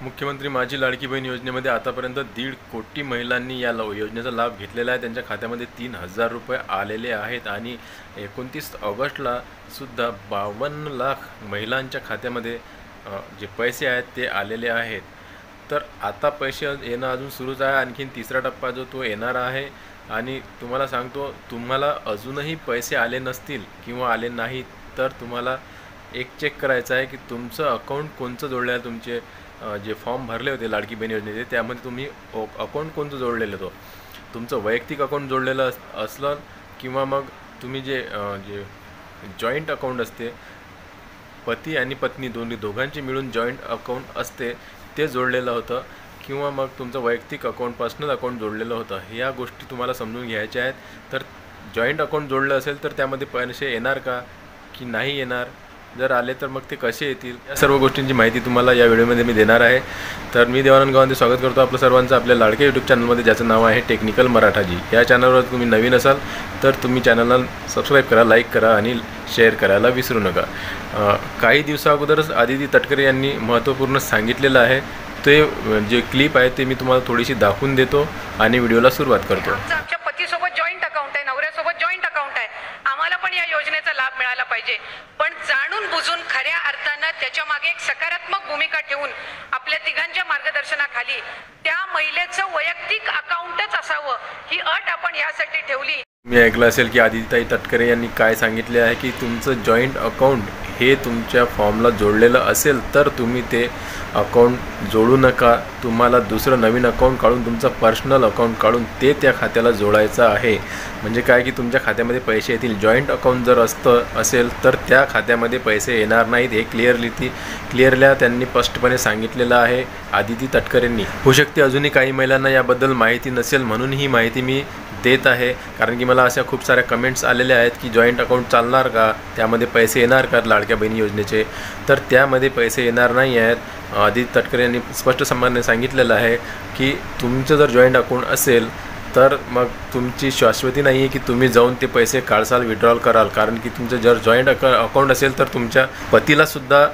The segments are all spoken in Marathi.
मुख्यमंत्री माझी लाडकी बहीण योजनेमध्ये आतापर्यंत 1.5 कोटी महिलांनी या योजनेचा लाभ घेतलेला आहे। त्यांच्या खात्यामध्ये 3,000 रुपये आलेले आहेत आणि 29 ऑगस्टला सुद्धा 52 लाख महिलांच्या खात्यामध्ये जे पैसे आहेत ते आलेले आहेत। तर आता पैसे येणं अजून सुरूच आहे। आणखीन तिसरा टप्पा जो तो येणार आहे आणि तुम्हाला सांगतो, तुम्हाला अजूनही पैसे आले नसतील किंवा आले नाहीत तर तुम्हाला एक चेक करायचं आहे की तुमचं अकाउंट कोणचं जोडलं आहे। तुमचे जे फॉर्म भरले होते लाडकी बहीण योजनेचे त्यामध्ये तुम्ही अकाउंट कोणतं जोडलेलं होतं, तुमचं वैयक्तिक अकाउंट जोडलेलं असलं किंवा मग तुम्ही जे जॉईंट अकाउंट असते, पती आणि पत्नी दोघांचे मिळून जॉईंट अकाउंट असते ते जोडलेलं होतं किंवा मग तुमचं वैयक्तिक अकाउंट पर्सनल अकाउंट जोडलेलं होतं। ह्या गोष्टी तुम्हाला समजून घ्यायच्या आहेत। तर जॉईंट अकाउंट जोडलं असेल तर त्यामध्ये पैसे येणार का की नाही येणार, जर आले तर मग ते कसे येतील, या सर्व गोष्टींची माहिती तुम्हाला या व्हिडिओमध्ये मी देणार आहे। तर मी देवानंद गावंदे स्वागत करतो आपलं सर्वांचं आपल्या लाडक्या यूट्यूब चॅनलमध्ये, ज्याचं नाव आहे टेक्निकल मराठाजी। या चॅनलवर तुम्ही नवीन असाल तर तुम्ही चॅनलला सबस्क्राईब करा, लाईक करा आणि शेअर करायला विसरू नका। काही दिवसाअगोदरच आदिती तटकरे यांनी महत्त्वपूर्ण सांगितलेलं आहे, ते जे क्लिप आहे ते मी तुम्हाला थोडीशी दाखवून देतो आणि व्हिडिओला सुरुवात करतो। आमच्या पतीसोबत जॉईंट अकाउंट आहे, नवऱ्यासोबत जॉईंट अकाउंट आहे, आम्हाला पण या योजनेचा लाभ मिळाला पाहिजे। पण जाणून बुजून खऱ्या अर्थानं त्याच्या मागे एक सकारात्मक भूमिका ठेवून आपल्या तिघांच्या मार्गदर्शनाखाली त्या महिलेचं वैयक्तिक अकाउंटच असावं ही अट आपण यासाठी ठेवली। मी ऐकलं असेल की आदिती तटकरे यांनी काय सांगितले आहे की तुमचं जॉईंट अकाउंट हे तुमच्या फॉर्मला जोडलेलं असेल तर तुम्ही ते अकाउंट जोडू नका। तुम्हाला दुसरं नवीन अकाउंट काढून, तुमचं पर्सनल अकाउंट काढून ते त्या खात्याला जोडायचं आहे। म्हणजे काय की तुमच्या खात्यामध्ये पैसे येतील। जॉईंट अकाउंट जर असेल तर त्या खात्यामध्ये पैसे येणार नाहीत, हे क्लिअरली त्यांनी स्पष्टपणे सांगितलेलं आहे आदिती तटकरेंनी। होऊ शकते अजूनही काही महिलांना याबद्दल माहिती नसेल, म्हणून ही माहिती मी देत आहे। कारण की मला अशा खूप साऱ्या कमेंट्स आलेल्या आहेत की जॉईंट अकाउंट चालणार का, त्यामध्ये पैसे येणार का लाडक्या बहिणी योजनेचे, तर त्यामध्ये पैसे येणार नाही आहेत। आदिती तटकरे यांनी स्पष्ट संबंधाने सांगितलेलं आहे की तुमचं जर जॉईंट अकाउंट असेल तर मग तुमची शाश्वती नाही आहे की तुम्ही जाऊन ते पैसे काढसाल, विड्रॉल कराल। कारण की तुमचं जर जॉईंट अकाउंट असेल तर तुमच्या पतीलासुद्धा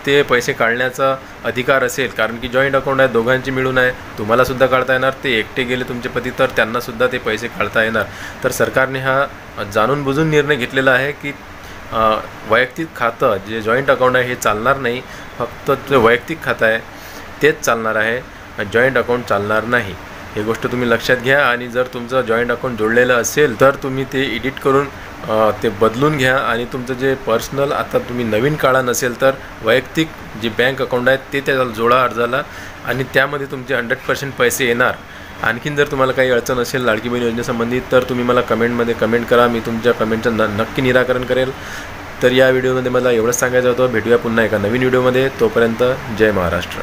ते पैसे काढण्याचा अधिकार असेल। कारण की जॉईंट अकाउंट आहे, दोघांची मिळून आहे, तुम्हालासुद्धा काढता येणार, ते एकटे गेले तुमचे पती तर त्यांनासुद्धा ते पैसे काढता येणार। तर सरकारने हा जाणून बुजून निर्णय घेतलेला आहे की वैयक्तिक खातं जे जॉईंट अकाउंट आहे हे चालणार नाही, फक्त जे वैयक्तिक खातं आहे तेच चालणार आहे, जॉईंट अकाउंट चालणार नाही। ही गोष्ट तुम्ही लक्षात घ्या। आणि जर तुमचं जॉईंट अकाउंट जोडलेलं असेल तर तुम्ही ते एडिट करून ते बदलून घ्या आणि तुमचं जे पर्सनल आता तुम्ही नवीन काढा नसेल तर वैयक्तिक जे बँक अकाउंट आहे ते त्याला जोडा अर्जाला आणि त्यामध्ये तुमचे 100% पैसे येणार। आणखीन जर तुम्हाला काही अडचण असेल लाडकी बहीण योजनेसंबंधित तर तुम्ही मला कमेंटमध्ये कमेंट करा, मी तुमच्या कमेंटचं नक्की निराकरण करेल। तर या व्हिडिओमध्ये मला एवढंच सांगायचं होतं। भेटूया पुन्हा एका नवीन व्हिडिओमध्ये, तोपर्यंत जय महाराष्ट्र।